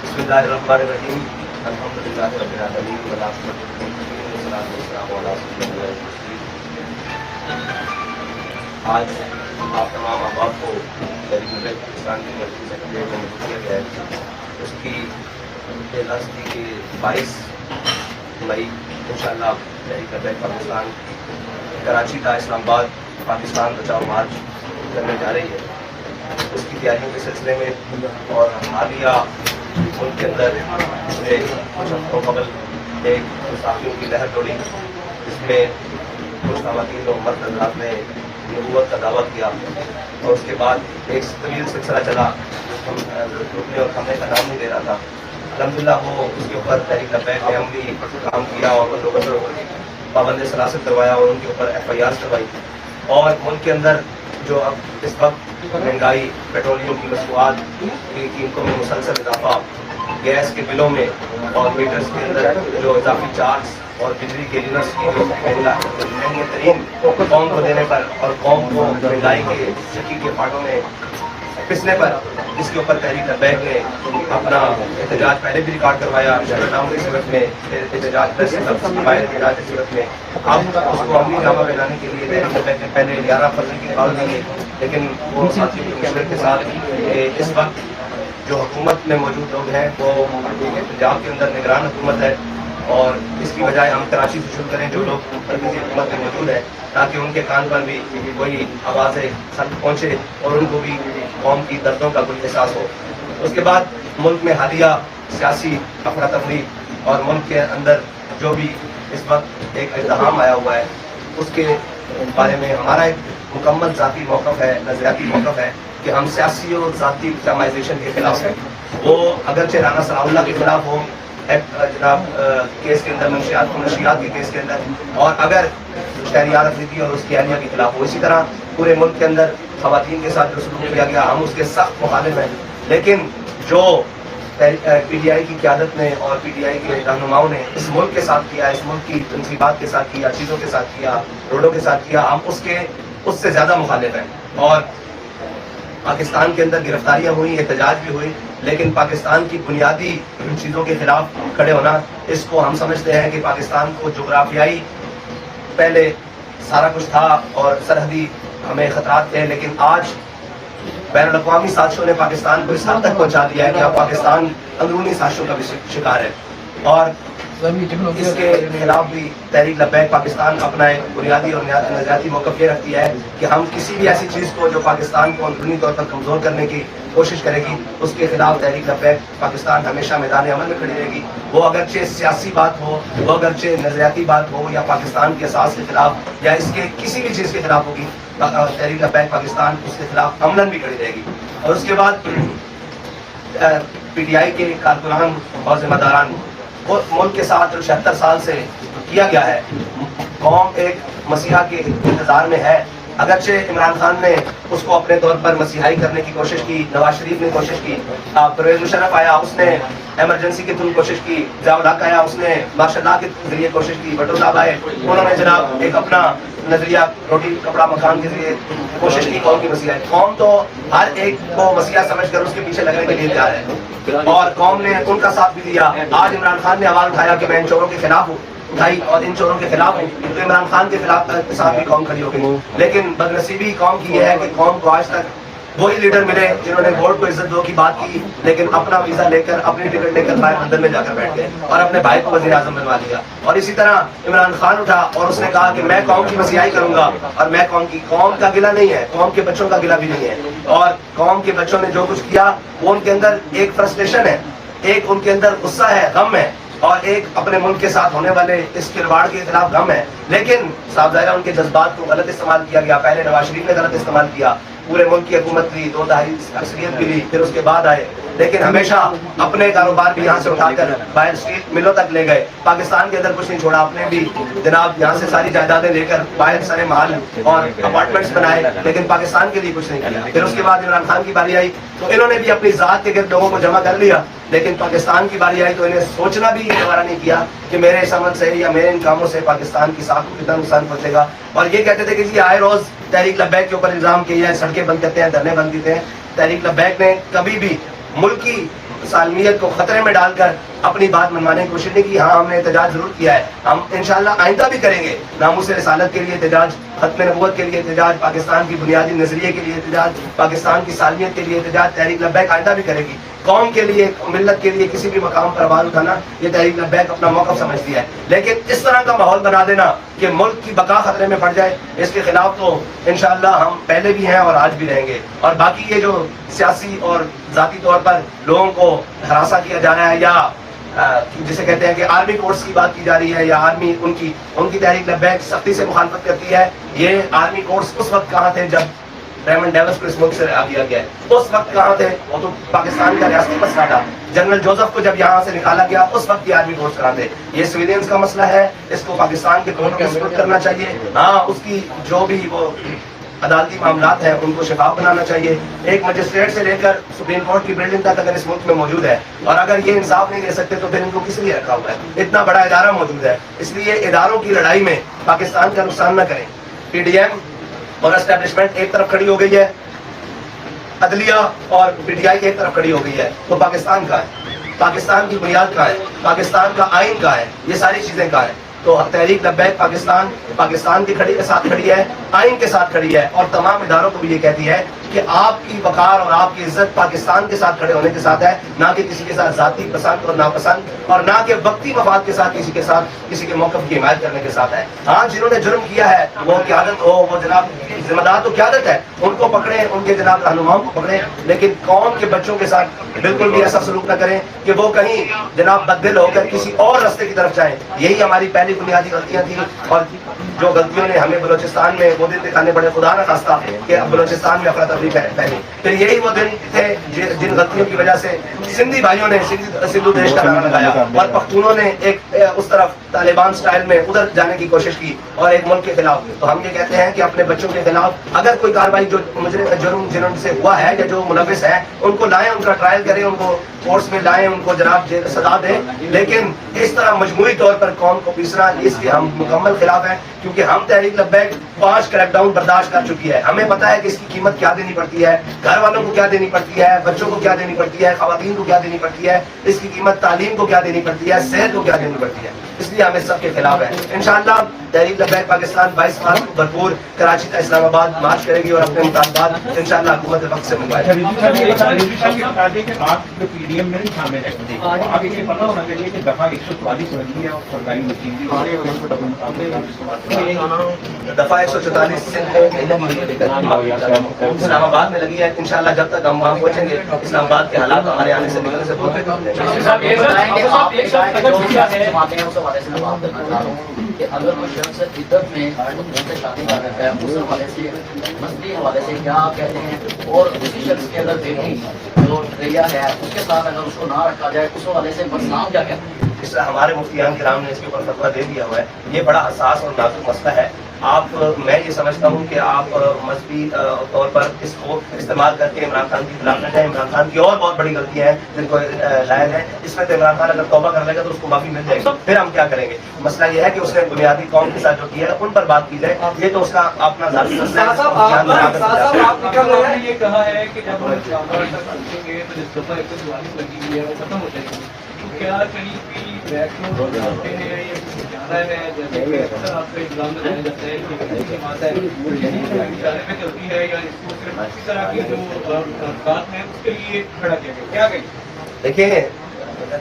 बिस्मिल्लाहिर्रहमानिर्रहीम अल्हम्दुलिल्लाहि रब्बिल आलमीन वल्लाहुम्मा वस्सलातु वस्सलामु अला रसूलिल्लाह। आज आप तमाम अहबाब को तहरीक पाकिस्तान की मजलिस से किया गया है। उसकी इजलास थी कि 22 मई इंशाअल्लाह तहरीक पाकिस्तान कराची था इस्लामाबाद पाकिस्तान बचाओ मार्च करने जा रही है। उसकी तैयारियों के सिलसिले में और हालिया मुल्क के अंदर पिछले कुछ हफ्तों कबल एक मुसाफिरों की लहर दौड़ी, जिसमें कुछ खवातीन और मर्द हज़रात ने नबूवत का दावा किया और उसके बाद एक तवील सिलसिला चला। हम रुकने और थमने का नाम नहीं दे रहा था। अल्हम्दुलिल्लाह वो उसके ऊपर तहरीक लब्बैक ने अमली काम किया और लोगों को पाबंद सलासत करवाया और उनके ऊपर FIR करवाई। और मुल्क के अंदर जो अब इस वक्त महंगाई, पेट्रोलियम की मसनूआत की कीमतों में मुसलसल इजाफा, गैस के बिलों में और मीटर्स के अंदर जो इजाफी चार्ज और बिजली के यूनिट्स की जो महंगे तरीन कौम को देने पर और कौम को महंगाई के चक्की के फाटों में पिसने पर, इसके ऊपर तहरीक लब्बैक ने अपना एहतजाज पहले भी रिकॉर्ड करवाया शहरनाम की सूरत में, एहतजाज प्लस एहतजाज की सूरत में। अब उसको अमली जामा पहनाने के लिए तहरीक लब्बैक ने पहले 11 फरवरी की कॉल दी है, लेकिन वो साथी की मशवरे के साथ इस वक्त जो हुकूमत में मौजूद लोग हैं वो पंजाब के अंदर निगरान हुकूमत है और इसकी बजाय हम कराची से शुरू करें जो लोग मरकज़ी हुकूमत में मौजूद है, ताकि उनके कान पर भी कोई आवाज़ें सख्त पहुँचे और उनको भी कौम की दर्दों का कुछ एहसास हो। उसके बाद मुल्क में हालिया सियासी अफरा तफरी और मुल्क के अंदर जो भी इस वक्त एक इल्तिहाम आया हुआ है, उसके बारे में हमारा एक मुकम्मल ज़ाती मौक़िफ़ है, नज़रियाती मौक़िफ़ है कि हम सियासी और ज़ाती इस्लामाइजेशन के खिलाफ हैं। वो अगरचे राना सनाउल्लाह के खिलाफ हो जनाब केस के अंदर, नशियात के केस के अंदर, और अगर शहरियार अफरीदी और उसकी अहलिया के खिलाफ हो, इसी तरह पूरे मुल्क के अंदर खवातीन के साथ जो सलूक किया गया हम उसके सख्त मुखालिफ हैं। लेकिन जो PTI की क़यादत ने और PTI के रहनुमाओं ने इस मुल्क के साथ किया, इस मुल्क की तनसीबात के साथ किया, चीज़ों के साथ किया, रोडों के साथ किया, हम उससे ज़्यादा मुखालिफ हैं। और पाकिस्तान के अंदर गिरफ्तारियां हुई, एहतजाज भी हुई, लेकिन पाकिस्तान की बुनियादी चीज़ों के खिलाफ खड़े होना, इसको हम समझते हैं कि पाकिस्तान को जोग्राफियाई पहले सारा कुछ था और सरहदी हमें खतरात थे, लेकिन आज बैनुल-अक़वामी साजिशों ने पाकिस्तान को इस हद तक पहुंचा दिया है कि अब पाकिस्तान अंदरूनी साजिशों का भी शिकार है। और इसके खिलाफ भी तहरीक लब्बैक पाकिस्तान अपना एक बुनियादी और नज़रियाती मौक़िफ़ ये रखती है कि हम किसी भी ऐसी चीज़ को जो पाकिस्तान को अंदरूनी तौर पर कमज़ोर करने की कोशिश करेगी, उसके खिलाफ तहरीक लब्बैक पाकिस्तान हमेशा मैदान अमल में खड़ी रहेगी। वो अगरचे सियासी बात हो, वो अगरचे नज़रियाती बात हो, या पाकिस्तान के असास के खिलाफ या इसके किसी भी चीज़ के खिलाफ होगी, तहरीक लब्बैक पाकिस्तान उसके खिलाफ अमलन भी खड़ी रहेगी। और उसके बाद PTI के कारकुनान और जिम्मेदारान मुल्क के साथ जो 76 साल से किया गया है, कौम एक मसीहा के इंतजार में है। अगरचे इमरान खान ने उसको अपने तौर पर मसीहाई करने की कोशिश की, नवाज शरीफ ने कोशिश की, परवेज मुशर्रफ आया उसने एमरजेंसी के थ्रू कोशिश की, ज़िया-उल हक आया उसने माशाअल्लाह के जरिए कोशिश की, भुट्टो साहब आए उन्होंने जनाब एक अपना नजरिया रोटी कपड़ा मकान के जरिए कोशिश की कौम की मसीहाई। कौम तो हर एक को मसीहा समझकर उसके पीछे लगने के लिए तैयार है और कौम ने उनका साथ भी दिया। आज इमरान खान ने आवाज़ उठाया कि मैं इन चोरों के खिलाफ हूँ, उठाई और इन चोरों के खिलाफ हूँ, तो इमरान खान के खिलाफ साथ भी कौम खड़ी हो गई। लेकिन बदनसीबी कौम की यह है कि कौम को आज तक वही लीडर मिले जिन्होंने वोट को इज्जत दो की बात की, लेकिन अपना वीजा लेकर, अपनी टिकट लेकर बाहर मंदिर में जाकर बैठ गए और अपने भाई को वज़ीर आज़म बनवा लिया। और इसी तरह इमरान खान उठा और उसने कहा कि मैं कौम की मसीहाई करूंगा, और मैं कौम का गिला नहीं है, कौम के बच्चों का गिला भी नहीं है। और कौम के बच्चों ने जो कुछ किया वो उनके अंदर एक फ्रस्ट्रेशन है, एक उनके अंदर गुस्सा है, गम है, और एक अपने मुल्क के साथ होने वाले इस खिलवाड़ के खिलाफ गम है। लेकिन साफ ज़ाहिर उनके जज्बात को गलत इस्तेमाल किया गया। पहले नवाज शरीफ ने गलत इस्तेमाल किया, पूरे मुल्क की हुकूमत ली, 2 दहाई अक्सरियत भी ली, फिर उसके बाद आए, लेकिन हमेशा अपने कारोबार भी यहाँ से उठाकर बाहर स्ट्रीट मिलों तक ले गए। पाकिस्तान के अंदर कुछ नहीं छोड़ा, अपने भी जनाब यहाँ से सारी जायदादें लेकर बाहर सारे महल और अपार्टमेंट्स बनाए, लेकिन पाकिस्तान के लिए कुछ नहीं किया। फिर उसके बाद इमरान खान की बारी आई तो इन्होंने भी अपनी ज़ात के गिर्द लोगों को जमा कर लिया, लेकिन पाकिस्तान की बारी आई तो इन्हें सोचना भी दोबारा नहीं किया कि मेरे इस अमल से या मेरे इन कामों से पाकिस्तान की साख को कितना नुकसान पहुंचेगा। और ये कहते थे कि जी आए रोज तहरीक लब्बैक के ऊपर इल्जाम किया है, सड़कें बंद करते हैं, धरने बंद करते हैं। तहरीक लब्बैक ने कभी भी मुल्क की سالمیت کو خطرے میں ڈال کر اپنی بات منوانے کی کوشش نہیں کی. ہاں ہم نے احتجاج ضرور کیا ہے, ہم انشاءاللہ آئندہ بھی کریں گے. ناموس رسالت کے لیے احتجاج, ختم نبوت کے لیے احتجاج, پاکستان کی بنیادی نظریے کے لیے احتجاج, پاکستان کی سالمیت کے لیے احتجاج تحریک لبیک آئندہ بھی کرے گی. قوم کے لیے, ملت کے لیے کسی بھی مقام پر آواز اٹھانا یہ تحریک لبیک اپنا موقف سمجھتی ہے. لیکن اس طرح کا ماحول بنا دینا کہ ملک کی بقا خطرے میں پڑ جائے, اس کے خلاف تو انشاءاللہ ہم پہلے بھی ہیں اور آج بھی رہیں گے. اور باقی یہ جو سیاسی اور ذاتی طور پر لوگوں کو ہراساں کیا جا رہا ہے, یا جسے کہتے ہیں کہ آرمی کورس کی بات کی جا رہی ہے, یا آرمی ان کی تحریک لبیک سختی سے مخالفت کرتی ہے. یہ آرمی کورس اس وقت کہاں تھے جب ریمنڈ ڈیوس کو اس ملک سے رہا کیا گیا ہے؟ اس وقت کہاں تھے؟ وہ تو پاکستان کا ریاستی مسئلہ تھا. جنرل جوزف کو جب یہاں سے نکالا گیا اس وقت یہ آرمی کورس کہاں تھے؟ یہ سویلینز کا مسئلہ ہے, اس کو پاکستان کے کورٹ میں سپرد کرنا چاہیے. ہاں, اس کی جو بھی وہ عدالتی معاملات ہیں ان کو شفاف بنانا چاہیے. ایک مجسٹریٹ سے لے کر سپریم کورٹ کی بلڈنگ تک اگر اس ملک میں موجود ہے, اور اگر یہ انصاف نہیں دے سکتے تو پھر ان کو کس لیے رکھا ہوا ہے؟ اتنا بڑا ادارہ موجود ہے. اس لیے اداروں کی لڑائی میں پاکستان کا نقصان نہ کریں. پی ڈی ایم اور اسٹیبلشمنٹ ایک طرف کھڑی ہو گئی ہے, عدلیہ اور پی ٹی آئی ایک طرف کھڑی ہو گئی ہے, تو پاکستان کا ہے, پاکستان کی بنیاد کا ہے, پاکستان کا آئین کا ہے, یہ ساری چیزیں کا ہے. تو تحریک لبیک پاکستان کے ساتھ کھڑی ہے, آئین کے ساتھ کھڑی ہے, اور تمام اداروں کو بھی یہ کہتی ہے کہ آپ کی وقار اور آپ کی عزت پاکستان کے ساتھ کھڑے ہونے کے ساتھ ہے, نہ کہ کسی کے ساتھ ذاتی پسند اور ناپسند, اور نہ کہ وقتی مفاد کے ساتھ کسی کے موقف کی حمایت کرنے کے ساتھ ہے. ہاں, جنہوں نے جرم کیا ہے وہ قیادت ہو, وہ جناب ذمہ دار تو قیادت ہے, ان کو پکڑیں, ان کے جناب رہنماؤں کو پکڑیں, لیکن قوم کے بچوں کے ساتھ بالکل بھی ایسا سلوک نہ کریں کہ وہ کہیں جناب بددل ہو کر کسی اور راستے کی طرف جائیں. یہی ہماری پہلی بنیادی غلطیاں تھیں, اور جو غلطیوں نے ہمیں بلوچستان میں وہ دن دکھانے پڑے, خدا نہ خواستہ کہ اب بلوچستان میں افراتفری پھیلی. پھر یہی وہ دن تھے جن غلطیوں کی وجہ سے سندھی بھائیوں نے سندھو دیش کا نعرہ لگایا, اور پختونوں نے ایک اس طرف طالبان سٹائل میں ادھر جانے کی کوشش کی, اور ایک ملک کے خلاف. تو ہم یہ کہتے ہیں کہ اپنے بچوں کے خلاف اگر کوئی کارروائی جو جرم جنہوں سے ہوا ہے یا جو ملوث ہے ان کو لائیں, ان کا ٹرائل کریں, ان کو کورٹس میں لائیں, ان کو جناب سزا دیں. لیکن اس طرح مجموعی طور پر قوم کو پیسنا, اس کے ہم مکمل خلاف ہیں, کیونکہ ہم تحریک لبیک 5 کریک ڈاؤن برداشت کر چکی ہے. ہمیں پتا ہے کہ اس کی قیمت کیا دینی پڑتی ہے, گھر والوں کو کیا دینی پڑتی ہے, بچوں کو کیا دینی پڑتی ہے, خواتین کو کیا دینی پڑتی ہے, اس کی قیمت تعلیم کو کیا دینی پڑتی ہے, صحت کو کیا دینی پڑتی ہے. اس لیے ہم اس سب کے خلاف ہیں. انشاءاللہ تحریک لبیک پاکستان 22 مارچ کو بھرپور کراچی تا اسلام آباد مارچ کرے گی, اور اپنے مطالبات انشاءاللہ حکومت وقت سے منگوائے گی. دفعہ 144 اسلام آباد میں لگی ہے. انشاءاللہ جب تک ہم وہاں پہنچیں گے اسلام آباد کے حالات ہمارے آنے سے نکلنے سے بہت کہ اگر کوئی شخص عدت میں شادی کر رہتا ہے اس حوالے سے مذہبی حوالے سے کیا آپ کہتے ہیں, اور اسی شخص کے اگر بیٹی جو ریا ہے اس کے ساتھ اگر اس کو نہ رکھا جائے اس حوالے سے اسلام کیا کہتے ہیں؟ اس طرح ہمارے مفتیان کرام نے اس کے اوپر فتویٰ دے دیا ہوا ہے. یہ بڑا حساس اور نازک مسئلہ ہے. میں یہ سمجھتا ہوں کہ آپ مذہبی طور پر اس کو استعمال کر کے عمران خان کی خلاف نہ جائیں. عمران خان کی اور بہت بڑی غلطیاں ہیں جن کو لائق ہے. اس میں تو عمران خان اگر توبہ کر لے گا تو اس کو معافی مل جائے گی. پھر ہم کیا کریں گے؟ مسئلہ یہ ہے کہ اس نے بنیادی قوم کے ساتھ جو کیا ہے ان پر بات کی جائے. یہ تو اس کا اپنا ذاتی مسئلہ ہے. یہ کہا ہے کہ جب ہم پہنچیں گے تو جس دفعہ 144 لگی ہوئی ہے وہ ختم ہو جائے گی. کیا کہیں بھی بیک ہوتے ہیں یا جانا ہے جیسے کہ اکثر آپ کا الزام لگایا جاتا ہے کہ ماتا ہے اشارے میں چلتی ہے, یا اس کو صرف اسی طرح کی جو بات ہے اس کے لیے کھڑا کیا گیا, کیا کہیں؟ دیکھیں,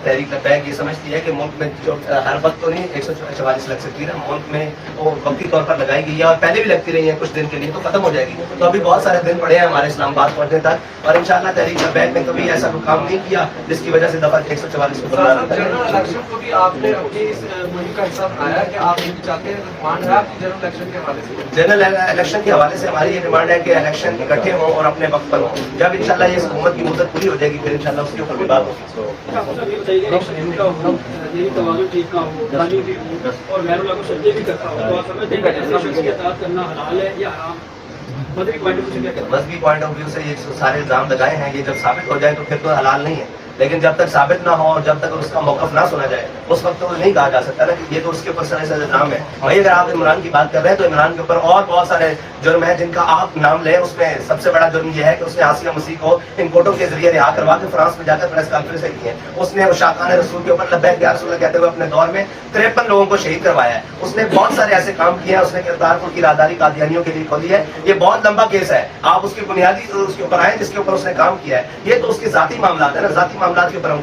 تحریک لبیک یہ سمجھتی ہے کہ ملک میں جو ہر وقت تو نہیں 144 لگ سکتی نا, ملک میں وہ وقتی طور پر لگائی گئی ہے اور پہلے بھی لگتی رہی ہیں کچھ دن کے لیے, تو ختم ہو جائے گی. تو ابھی بہت سارے دن پڑے ہیں ہمارے اسلام آباد پہنچنے تک, اور انشاءاللہ تحریک لبیک نے کبھی ایسا کوئی کام نہیں کیا جس کی وجہ سے دفعہ 144 کو جنرل الیکشن کو بھی آپ نے اپنی اس مہم کا حصہ بنایا کہ آپ یہ چاہتے ہیں, مان رہا ہے جنرل الیکشن کے حوالے سے. جنرل الیکشن کے حوالے سے ہماری یہ ڈیمانڈ ہے کہ الیکشن اکٹھے ہوں اور اپنے وقت پر ہوں. جب انشاءاللہ یہ حکومت کی مدت پوری ہو جائے گی پھر انشاءاللہ اس کے اوپر بھی بات ہوگی. اور غیر اللہ کو سجدے بھی کرتا ہوں, تو آپ سمجھتے ہیں کہ ایسے شخص کے اطاعت کرنا حلال ہے یا حرام؟ مذہبی پوائنٹ آف ویو سے مذہبی پوائنٹ آف ویو سے یہ سارے الزام لگائے ہیں, یہ جب ثابت ہو جائے تو پھر تو حلال نہیں ہے. لیکن جب تک ثابت نہ ہو اور جب تک اس کا موقف نہ سنا جائے اس وقت تو نہیں کہا جا سکتا نا کہ یہ تو اس کے اوپر سر الزام ہے. وہی اگر آپ عمران کی بات کر رہے ہیں تو عمران کے اوپر اور بہت سارے جرم ہیں جن کا آپ نام لیں. اس میں سب سے بڑا جرم یہ ہے کہ اس نے آسیہ مسیح کو ان کوٹوں کے ذریعے رہا کروا کے فرانس میں جا کر پریس کانفرنس کی ہے. اس نے شاقان رسول کے اوپر لبیک یا رسول اللہ کہتے ہوئے اپنے دور میں 53 لوگوں کو شہید کروایا ہے. اس نے بہت سارے ایسے کام کیے ہیں. اس نے کرتارپور کی راداری قادیانیوں کے لیے کھولی ہے. یہ بہت لمبا کیس ہے. آپ اس کی بنیادی اس کے اوپر آئیں جس کے اوپر اس نے کام کیا ہے. یہ تو اس کے ذاتی معاملات ہیں نا, ذاتی معاملات کے اوپر ہم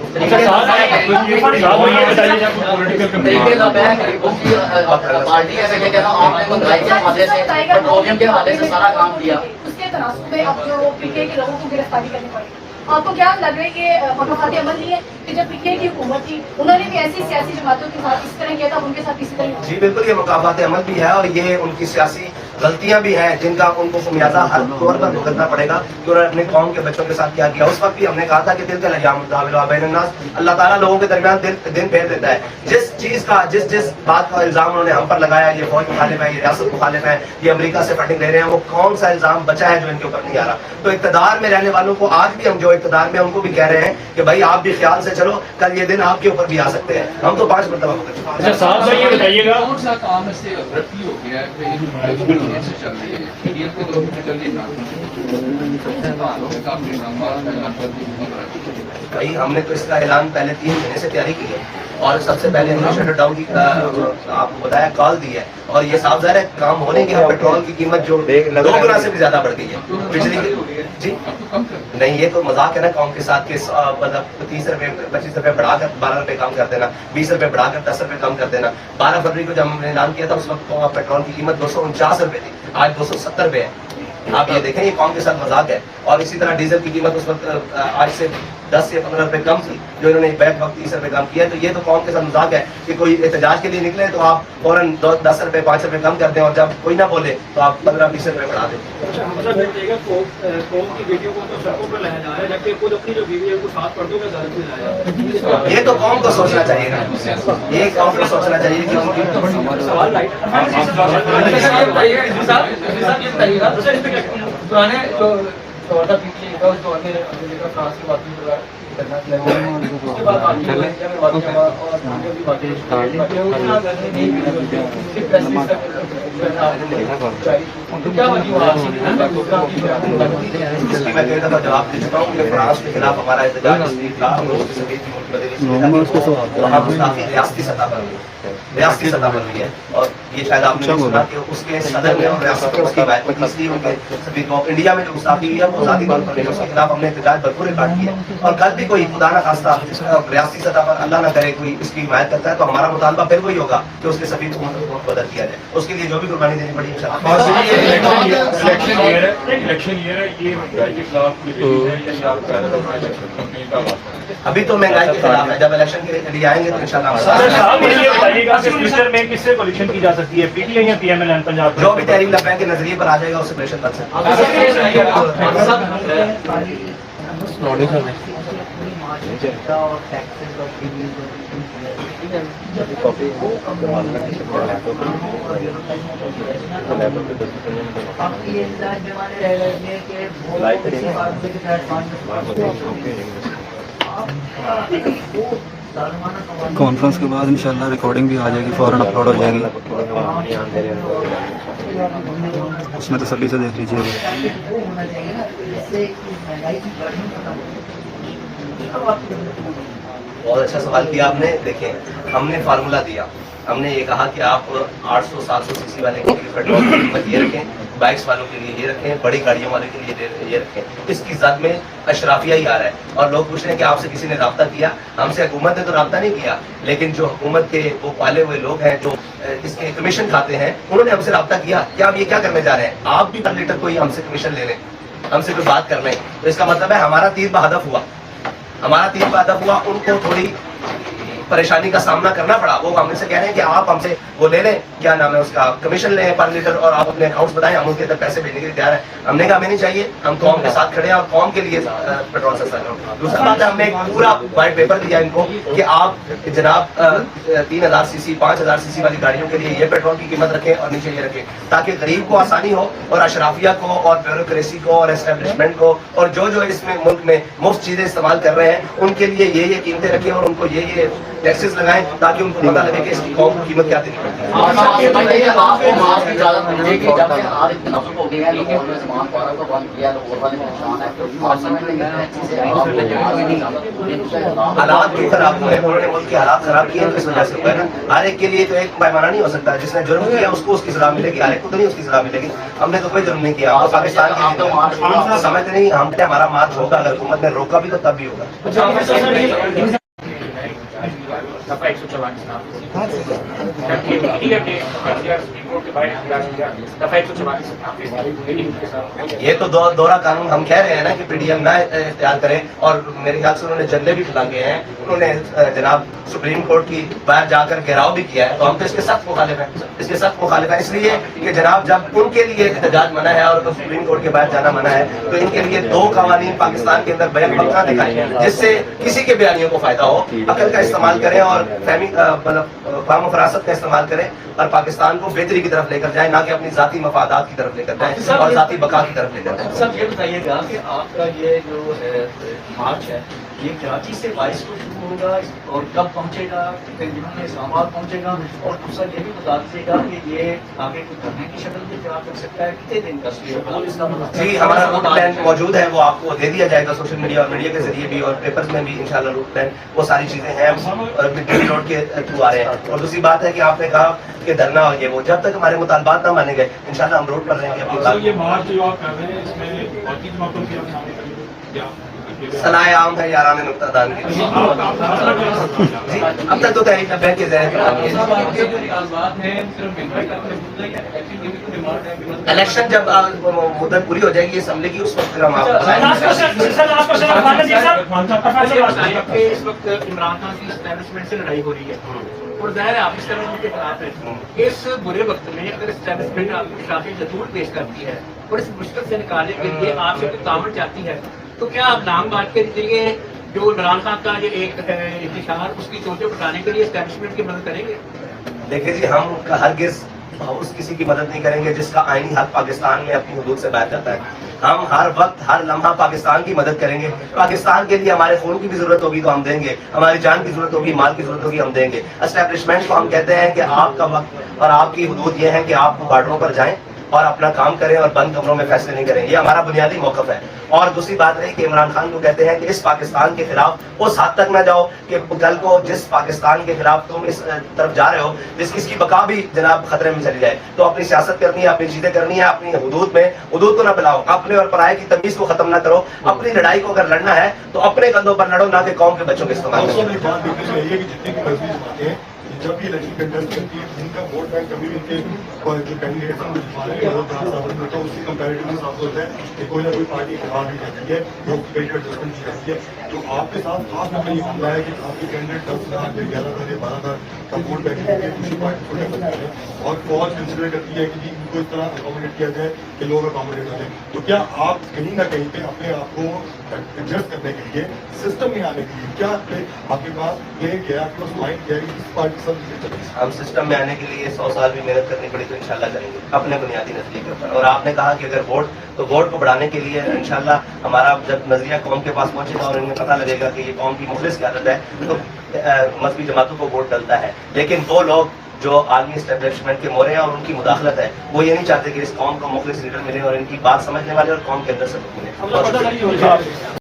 پارٹی ہے کہ کہنا آپ نے مہنگائی کے حوالے سے پیٹرولیم کے حوالے سے سارا کام کیا. اس کے تناسب میں اب جو پی کے کے لوگوں کو گرفتاری کرنی پڑی. آپ کو کیا لگ رہا ہے کہ مقامات عمل نہیں ہے کہ جب پی کے کی حکومت تھی انہوں نے بھی ایسی سیاسی جماعتوں کے ساتھ اس طرح کیا تھا, ان کے ساتھ اسی طرح؟ جی بالکل, یہ مقامات عمل بھی ہے اور یہ ان کی سیاسی غلطیاں بھی ہیں جن کا ان کو خمیازہ ہر طور پر بھگتنا پڑے گا کہ انہوں نے اپنے قوم کے بچوں کے ساتھ کیا کیا. اس وقت بھی ہم نے کہا تھا کہ دل کا لجام بین الناس, اللہ تعالیٰ لوگوں کے درمیان دن پھیر دیتا ہے. جس چیز کا جس بات کا الزام انہوں نے ہم پر لگایا, یہ فوج مخالف ہے, یہ ریاست مخالف ہے, یہ امریکہ سے فنڈنگ لے رہے ہیں, وہ کون سا الزام بچا ہے جو ان کے اوپر نہیں آ رہا. تو اقتدار میں رہنے والوں کو آج بھی ہم جو اقتدار میں ان کو بھی کہہ رہے ہیں کہ بھائی آپ بھی خیال سے چلو, کل یہ دن آپ کے اوپر بھی آ سکتے ہیں. ہم تو 5 مرتبہ یہ بتائیے گا کون سا کام اس سے غلطی ہو گیا ہے سے چل رہی ہے یہ کو تو جلدی نہ بھائی ہم نے تو اس کا اعلان پہلے 3 مہینے سے تیاری کی ہے اور سب سے پہلے ہم نے شٹر ڈاؤن کی آپ کو بتایا کال دی ہے. اور یہ صاف ظاہر ہے کام ہونے کے پیٹرول کی قیمت جو 2 گنا سے بھی زیادہ بڑھ گئی ہے. بجلی جی نہیں, یہ تو مذاق ہے نا قوم کے ساتھ کہ مطلب 30 روپے 25 روپے بڑھا کر 12 روپے کم کر دینا, 20 روپے بڑھا کر 10 روپے کم کر دینا. 12 فروری کو جب ہم نے اعلان کیا تھا اس وقت پیٹرول کی قیمت 249 روپے تھی, آج 270 روپے ہے. آپ یہ دیکھیں یہ قوم کے ساتھ مذاق ہے. اور اسی طرح ڈیزل کی قیمت اس وقت آج سے 10 یا 15 روپے کم تھی جو انہوں نے بیک وقت 30 روپے کم کیا. تو یہ تو قوم کے ساتھ مذاق ہے کہ کوئی احتجاج کے لیے نکلے تو آپ فوراً 10 روپے 5 روپے کم کر دیں اور جب کوئی نہ بولے تو آپ 15-20 روپے بڑھا دیں. قوم کی بیٹیوں کو تو سڑکوں پر لایا جا رہا ہے جبکہ خود اپنی جو بیوی ہے ان کو 7 پردوں میں داخل میں لایا. یہ تو قوم کو سوچنا چاہیے نا, یہ قوم کو سوچنا چاہیے کہ ان کی سوال لائٹ پرانے جو دور تھا پیچھے تھا اس دور میں امریکہ فرانس کی باتیں کرنا اس کے بعد میں کئی دفعہ جواب دے چکا ہوں کہ فرانس کے خلاف ہمارا احتجاج اس لیے تھا ریاستی سطح پر ریاستی سطح پر بھی ہے. اور یہ شاید آپ نے سنا کہ اس کے صدر نے اور ریاست میں اس کی بیعت کی, اس لیے ان کے سبھی کو انڈیا میں جو گستاخی ہوئی ہے وہ ذاتی طور پر اس کے خلاف ہم نے احتجاج بھرپور ریکارڈ کیا. اور کل بھی کوئی خدا نہ خواستہ ریاستی سطح پر اللہ نہ کرے کوئی اس کی حمایت کرتا ہے تو ہمارا مطالبہ پھر وہی ہوگا کہ اس کے سبھی کو بدل کیا جائے. اس کے لیے جو بھی قربانی دینی پڑی ابھی تو مہنگائی کے خلاف ہے, جب الیکشن کے لیے آئیں گے تو انشاءاللہ فیوچر میں کس سے کولیشن کی جا سکتی ہے, پی ٹی آئی یا P M L N Punjab? جو بھی تحریک لبیک کے نظریے پر آ جائے گا اس سے کولیشن کر سکتے کانفرنس کے بعد انشاءاللہ ریکارڈنگ بھی آ جائے گی, فوراً اپلوڈ ہو جائے گی, اس میں تو سبھی سے دیکھ لیجیے گا. بہت اچھا سوال کیا آپ نے. دیکھیں ہم نے فارمولا دیا, ہم نے یہ کہا کہ آپ 800-700 سی سی والے کے لیے پیٹرول کی قیمت یہ رکھیں, بائکس والوں کے لیے یہ رکھیں, بڑی گاڑیوں والے کے لیے یہ رکھیں. اس کی زد میں اشرافیہ ہی آ رہا ہے اور لوگ پوچھ رہے ہیں کہ آپ سے کسی نے رابطہ کیا. ہم سے حکومت نے تو رابطہ نہیں کیا, لیکن جو حکومت کے وہ پالے ہوئے لوگ ہیں جو اس کے کمیشن کھاتے ہیں انہوں نے ہم سے رابطہ کیا. کیا آپ یہ کیا کرنے جا رہے ہیں, آپ بھی پر لیٹر کوئی ہم سے کمیشن لے لیں, ہم سے کوئی بات کر لیں. تو اس کا مطلب ہے ہمارا تیر بہدف ہوا, ہمارا تیر بہدف ہوا. ان کو تھوڑی परेशानी का सामना करना पड़ा। वो हम से कह रहे हैं कि आप हमसे वो ले लें, क्या नाम है उसका, कमीशन लें पर लीटर और आप अपने अकाउंट्स बताएं, हम उनके अंदर पैसे भेजने के लिए तैयार हैं। हमने कहा हमें नहीं चाहिए, हम कौम के साथ खड़े हैं और कौम के लिए पेट्रोल सस्ता करो। दूसरा बात है, हमने एक पूरा वाइट पेपर दिया इनको कि आप जनाब 3000 सीसी 5000 सीसी वाली गाड़ियों के लिए ये पेट्रोल की कीमत रखें और नीचे ये रखें, ताकि गरीब को आसानी हो और अशराफिया को और ब्यूरोक्रेसी को और एस्टेब्लिशमेंट को और जो इसमें मुल्क में मुफ्त चीजें इस्तेमाल कर रहे हैं उनके लिए ये कीमतें रखें और उनको ये टैक्सेस लगाएं, ताकि उनको पता लगे कि इसकी कौम की कीमत क्या देनी पड़ती है। आपको माफ की इजाजत मिलेगी जब से आप इतने नफरत हो गए हैं, लोगों ने सामान पारा को बंद किया, लोगों वाले परेशान है, आप समझ लेंगे हालात क्यों खराब हुए हैं, उन्होंने मुल्क के हालात खराब किए तो इस वजह से हुआ है ना। हर एक के लिए तो एक पैमाना नहीं हो सकता, जिसने जुर्म किया उसको उसकी सजा मिलेगी, हर एक को तो नहीं उसकी सजा मिलेगी। हमने तो कोई जुर्म नहीं किया, हम पाकिस्तान के समझते नहीं, हम हमारा मार्च होगा, अगर हुकूमत ने रोका भी तो तब भी होगा। दफा 144 ये तो दोहरा कानून हम कह रहे हैं ना कि पीडीएम ना इख्तियार करें, और मेरे ख्याल से उन्होंने जल्दे भी बुलाए हैं, उन्होंने जनाब सुप्रीम कोर्ट की बाहर जाकर घेराव भी किया है, तो हम तो इसके सख्त मुखालिफ हैं, इसके सख्त मुखालिफ हैं, इसलिए कि जनाब जब उनके लिए एहतजाज मना है और सुप्रीम कोर्ट के बाहर जाना मना है, तो इनके लिए दो कवानीन पाकिस्तान के अंदर बैन मक्का दिखाएं जिससे किसी के बयानियों को फायदा हो। अकल का इस्तेमाल करें और फहमी फाम फरासत का इस्तेमाल करें और पाकिस्तान को बेहतरी की तरफ लेकर जाए, ना कि अपनी जाती मफादात की तरफ लेकर जाए और जाती बका की तरफ लेकर जाए। सब ये बताइएगा कि आपका ये जो मार्च है ये कराची से 22 को शुरू होगा और कब पहुंचेगा, कितने दिनों में इस्लामाबाद पहुंचेगा, और दूसरा ये भी बता दीजिएगा कि ये आगे कुछ धरने की शक्ल में जवाब कर सकता है, कितने दिन का जी हमारा रूट प्लान मौजूद है, वो आपको दे दिया जाएगा सोशल मीडिया और मीडिया के जरिए भी, और पेपर्स में भी इंशाल्लाह रूट प्लान वो सारी चीजें हैं और रोड के थ्रू आ रहे हैं। और दूसरी बात है कि आपने कहा कि धरना और ये वो, जब तक हमारे मुतालबात ना माने गए इंशाल्लाह हम रोड पर रहेंगे अपनी बात। ये मार्च जो आप कर रहे हैं इसमें बाकी जमातों की आप शामिल करेंगे क्या? सलाह आम है यारान नुक्तादान के लिए। जी अब तक तो तहरीक बैंक के इलेक्शन जब मुद्दत पूरी हो जाएगी असेंबली की, उस वक्त हम आपको इस वक्त इमरान खान की एस्टैब्लिशमेंट से लड़ाई हो रही है और ज़ाहिर है आप इस तरह के खिलाफ है। इस बुरे वक्त में अगर एस्टैब्लिशमेंट आपको शाफी जतूर पेश करती है और इस मुश्किल से निकालने के लिए आपसे कोई तामड़ चाहती है, तो क्या आप नाम बांट के लिए जो इमरान खान का जो एक इंतशार उसकी चोटें उठाने के लिए एस्टैब्लिशमेंट की मदद करेंगे? देखिए जी हम हरगिज़ उस किसी की मदद नहीं करेंगे जिसका आईनी हक पाकिस्तान में अपनी हुदूद से बाहर जाता है। हम हर वक्त हर लम्हा पाकिस्तान की मदद करेंगे, पाकिस्तान के लिए हमारे खून की भी जरूरत होगी तो हम देंगे, हमारी जान की जरूरत होगी, माल की जरूरत होगी हम देंगे। एस्टैब्लिशमेंट को हम कहते हैं कि आपका वक्त और आपकी हुदूद ये है कि आप बॉर्डरों पर जाएं और अपना काम करें और बंद कमरों में फैसले नहीं करें, ये हमारा बुनियादी मौक़िफ़ है। और दूसरी बात रही कि इमरान खान को कहते हैं कि इस पाकिस्तान के खिलाफ उस हद तक ना जाओ कि कल को जिस पाकिस्तान के खिलाफ तुम इस तरफ जा रहे हो जिसकी बका भी जनाब खतरे में चली जाए, तो अपनी सियासत करनी है, अपनी चीजें करनी है, अपनी हुदूद को ना पिलाओ, अपने और पराये की तमीज को खत्म ना करो। अपनी लड़ाई को अगर लड़ना है तो अपने कंधों पर लड़ो, ना कि कौम के बच्चों के इस्तेमाल करो। जब भी इलेक्शन कंटेस्ट करती है उनका वोट बैंक कभी भी उनके जो कैंडिडेट हैं तो उसकी कंपेरेटिवली साफ होता है कि कोई ना कोई पार्टी खराब ही करती है, वो एडजस्टमेंट की जाती है। तो आपके साथ खास मैंने ये सुना है कि आपके कैंडिडेट 10,000 11,000 या 12,000 का वोट बैंक दूसरी पार्टी को लेकर सकते हैं और फौज कंसिडर करती है कि जी इनको इस तरह अकोमोडेट किया जाए कि लोग अकोमोडेट हो जाए। तो क्या आप कहीं ना कहीं पे अपने आप को एडजस्ट करने के लिए सिस्टम में आने के लिए क्या आपके पास प्ले गया, आपके पास माइंड गया कि इस पार्टी सब हम सिस्टम में आने के लिए 100 साल भी मेहनत करनी पड़ी तो इंशाल्लाह करेंगे अपने बुनियादी नजरिए पर। और आपने कहा कि अगर वोट को बढ़ाने के लिए इंशाल्लाह हमारा जब नजरिया कौम के पास पहुंचेगा और इन्हें पता लगेगा कि ये कौम की मुखलिस की आदत है तो मजहबी जमातों को वोट डलता है। लेकिन वो लोग जो आलमी एस्टेब्लिशमेंट के मोरे हैं और उनकी मुदाखलत है, वो ये नहीं चाहते कि इस कौम को मुखलिस लीडर मिले और इनकी बात समझने वाले और कौम के अंदर से मिले।